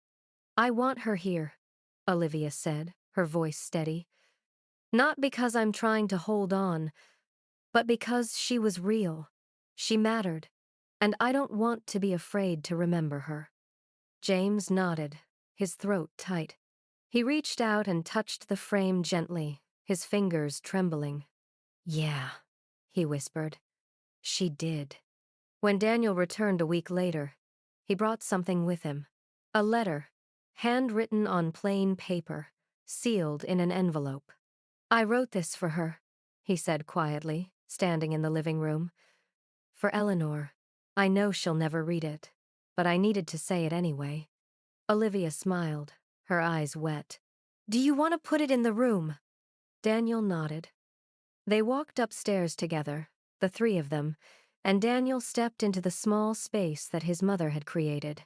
I want her here," Olivia said, her voice steady. "Not because I'm trying to hold on, but because she was real. She mattered, and I don't want to be afraid to remember her." James nodded, his throat tight. He reached out and touched the frame gently, his fingers trembling. "Yeah," he whispered. "She did." When Daniel returned a week later, he brought something with him. A letter, handwritten on plain paper, sealed in an envelope. "I wrote this for her," he said quietly, standing in the living room. "For Eleanor. I know she'll never read it, but I needed to say it anyway." Olivia smiled, her eyes wet. "Do you want to put it in the room?" Daniel nodded. They walked upstairs together, the three of them, and Daniel stepped into the small space that his mother had created.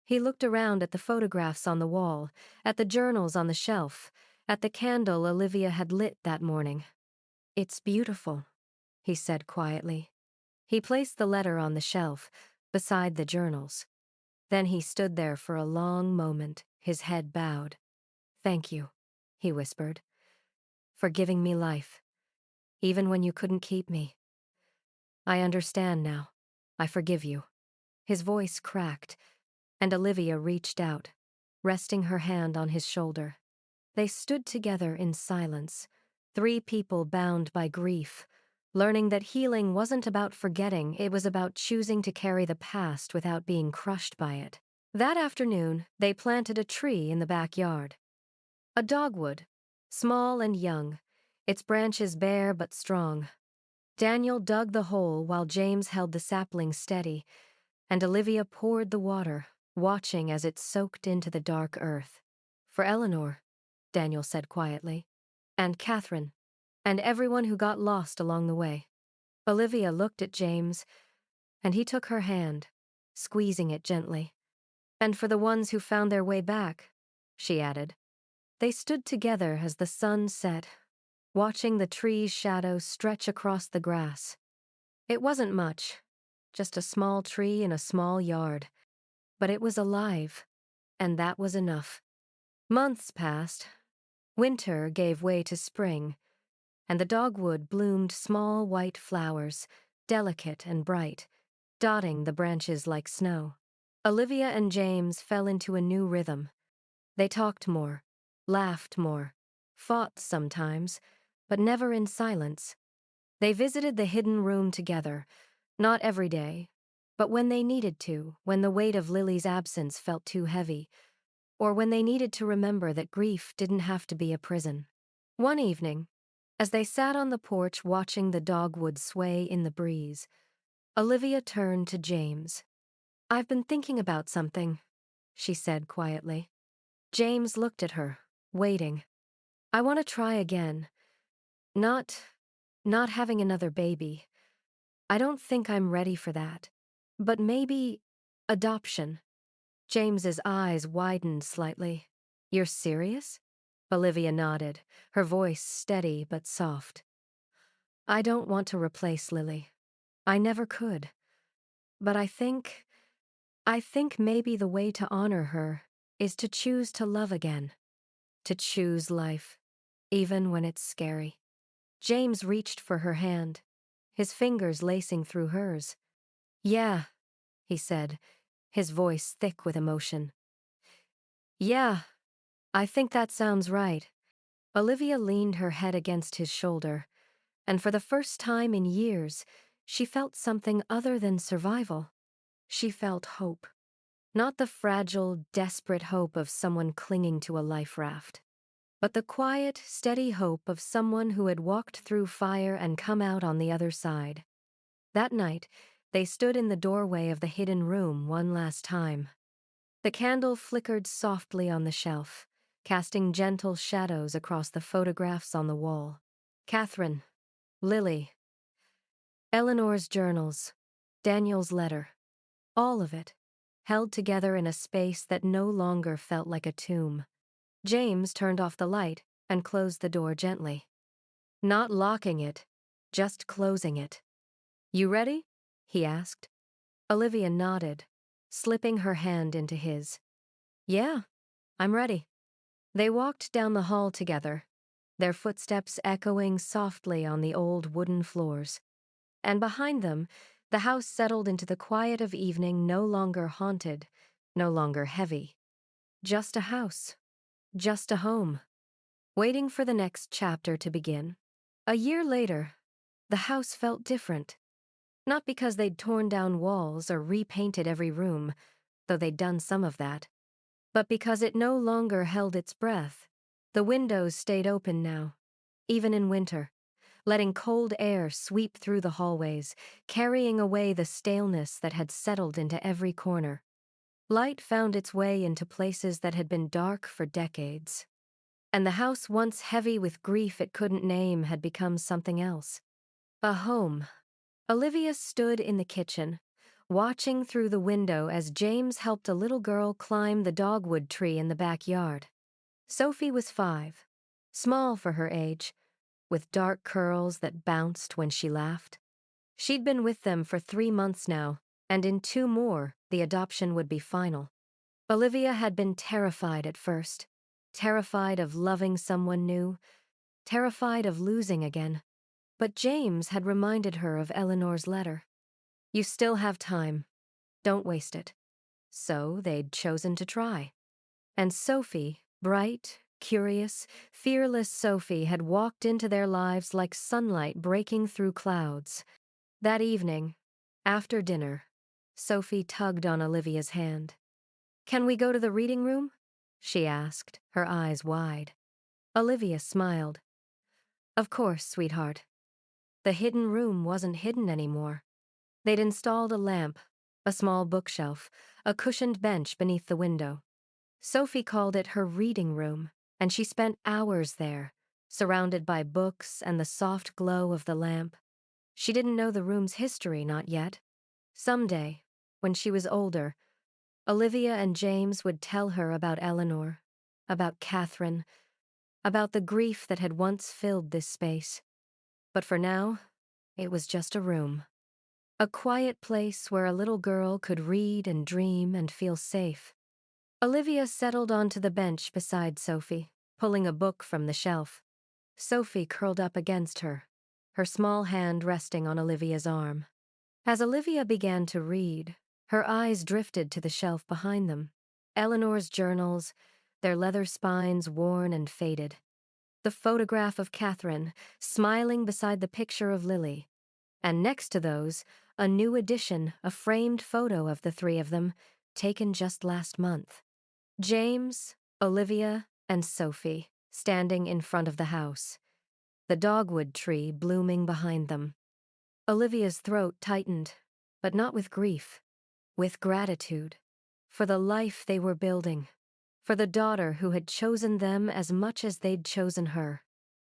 He looked around at the photographs on the wall, at the journals on the shelf, at the candle Olivia had lit that morning. "It's beautiful," he said quietly. He placed the letter on the shelf, beside the journals. Then he stood there for a long moment, his head bowed. "Thank you," he whispered, "for giving me life, even when you couldn't keep me. I understand now. I forgive you." His voice cracked, and Olivia reached out, resting her hand on his shoulder. They stood together in silence, three people bound by grief, learning that healing wasn't about forgetting, it was about choosing to carry the past without being crushed by it. That afternoon, they planted a tree in the backyard. A dogwood, small and young, its branches bare but strong. Daniel dug the hole while James held the sapling steady, and Olivia poured the water, watching as it soaked into the dark earth. "For Eleanor," Daniel said quietly, "and Catherine, and everyone who got lost along the way." Olivia looked at James, and he took her hand, squeezing it gently. "And for the ones who found their way back," she added. They stood together as the sun set, watching the tree's shadow stretch across the grass. It wasn't much, just a small tree in a small yard, but it was alive, and that was enough. Months passed. Winter gave way to spring, and the dogwood bloomed small white flowers, delicate and bright, dotting the branches like snow. Olivia and James fell into a new rhythm. They talked more, laughed more, fought sometimes, but never in silence. They visited the hidden room together, not every day, but when they needed to, when the weight of Lily's absence felt too heavy, or when they needed to remember that grief didn't have to be a prison. One evening, as they sat on the porch watching the dogwood sway in the breeze, Olivia turned to James. "I've been thinking about something," she said quietly. James looked at her, waiting. "I want to try again. Not having another baby. I don't think I'm ready for that. But maybe adoption." James's eyes widened slightly. "You're serious?" Olivia nodded, her voice steady but soft. "I don't want to replace Lily. I never could. But I think maybe the way to honor her is to choose to love again. To choose life, even when it's scary." James reached for her hand, his fingers lacing through hers. "Yeah," he said, his voice thick with emotion. "Yeah, I think that sounds right." Olivia leaned her head against his shoulder, and for the first time in years, she felt something other than survival. She felt hope. Not the fragile, desperate hope of someone clinging to a life raft, but the quiet, steady hope of someone who had walked through fire and come out on the other side. That night, they stood in the doorway of the hidden room one last time. The candle flickered softly on the shelf, casting gentle shadows across the photographs on the wall. Catherine, Lily, Eleanor's journals, Daniel's letter, all of it, held together in a space that no longer felt like a tomb. James turned off the light and closed the door gently. Not locking it, just closing it. "You ready?" he asked. Olivia nodded, slipping her hand into his. "Yeah, I'm ready." They walked down the hall together, their footsteps echoing softly on the old wooden floors. And behind them, the house settled into the quiet of evening, no longer haunted, no longer heavy. Just a house, just a home, waiting for the next chapter to begin. A year later, the house felt different. Not because they'd torn down walls or repainted every room, though they'd done some of that, but because it no longer held its breath. The windows stayed open now, even in winter, letting cold air sweep through the hallways, carrying away the staleness that had settled into every corner. Light found its way into places that had been dark for decades. And the house once heavy with grief it couldn't name had become something else. A home. Olivia stood in the kitchen, watching through the window as James helped a little girl climb the dogwood tree in the backyard. Sophie was 5, small for her age, with dark curls that bounced when she laughed. She'd been with them for 3 months now, and in 2 more, the adoption would be final. Olivia had been terrified at first. Terrified of loving someone new. Terrified of losing again. But James had reminded her of Eleanor's letter. You still have time. Don't waste it. So they'd chosen to try. And Sophie, bright, curious, fearless Sophie, had walked into their lives like sunlight breaking through clouds. That evening, after dinner, Sophie tugged on Olivia's hand. Can we go to the reading room? She asked, her eyes wide. Olivia smiled. Of course, sweetheart. The hidden room wasn't hidden anymore. They'd installed a lamp, a small bookshelf, a cushioned bench beneath the window. Sophie called it her reading room, and she spent hours there, surrounded by books and the soft glow of the lamp. She didn't know the room's history, not yet. Someday, when she was older, Olivia and James would tell her about Eleanor, about Catherine, about the grief that had once filled this space. But for now, it was just a room. A quiet place where a little girl could read and dream and feel safe. Olivia settled onto the bench beside Sophie, pulling a book from the shelf. Sophie curled up against her, her small hand resting on Olivia's arm. As Olivia began to read, her eyes drifted to the shelf behind them. Eleanor's journals, their leather spines worn and faded. The photograph of Catherine, smiling beside the picture of Lily. And next to those, a new edition, a framed photo of the three of them, taken just last month. James, Olivia, and Sophie, standing in front of the house. The dogwood tree blooming behind them. Olivia's throat tightened, but not with grief, with gratitude, for the life they were building, for the daughter who had chosen them as much as they'd chosen her,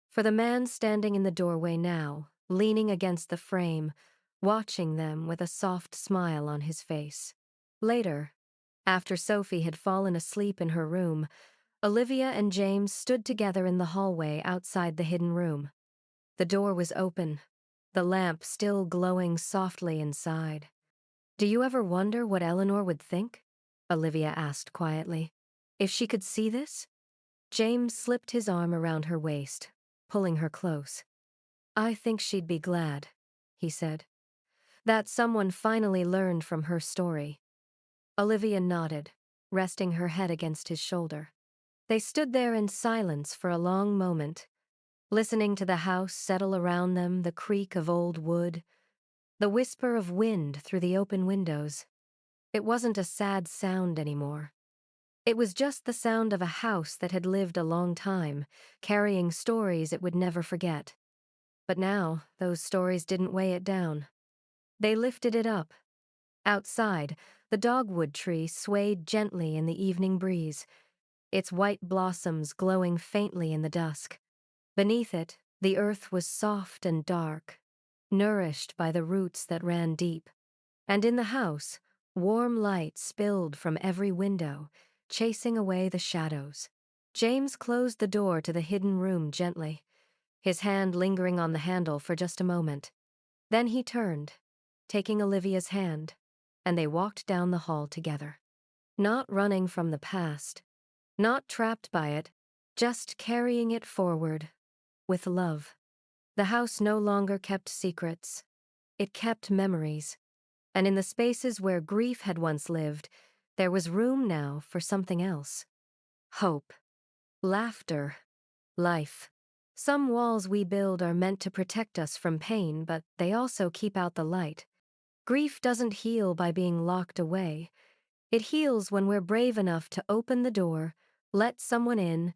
for the man standing in the doorway now, leaning against the frame, watching them with a soft smile on his face. Later, after Sophie had fallen asleep in her room, Olivia and James stood together in the hallway outside the hidden room. The door was open, the lamp still glowing softly inside. Do you ever wonder what Eleanor would think? Olivia asked quietly. If she could see this? James slipped his arm around her waist, pulling her close. I think she'd be glad, he said, that someone finally learned from her story. Olivia nodded, resting her head against his shoulder. They stood there in silence for a long moment, listening to the house settle around them, the creak of old wood, the whisper of wind through the open windows. It wasn't a sad sound anymore. It was just the sound of a house that had lived a long time, carrying stories it would never forget. But now, those stories didn't weigh it down. They lifted it up. Outside, the dogwood tree swayed gently in the evening breeze, its white blossoms glowing faintly in the dusk. Beneath it, the earth was soft and dark, nourished by the roots that ran deep. And in the house, warm light spilled from every window, chasing away the shadows. James closed the door to the hidden room gently, his hand lingering on the handle for just a moment. Then he turned, taking Olivia's hand, and they walked down the hall together. Not running from the past, not trapped by it, just carrying it forward, with love. The house no longer kept secrets. It kept memories. And in the spaces where grief had once lived, there was room now for something else. Hope. Laughter. Life. Some walls we build are meant to protect us from pain, but they also keep out the light. Grief doesn't heal by being locked away. It heals when we're brave enough to open the door, let someone in,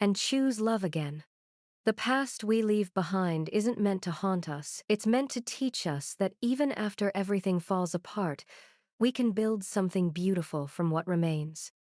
and choose love again. The past we leave behind isn't meant to haunt us. It's meant to teach us that even after everything falls apart, we can build something beautiful from what remains.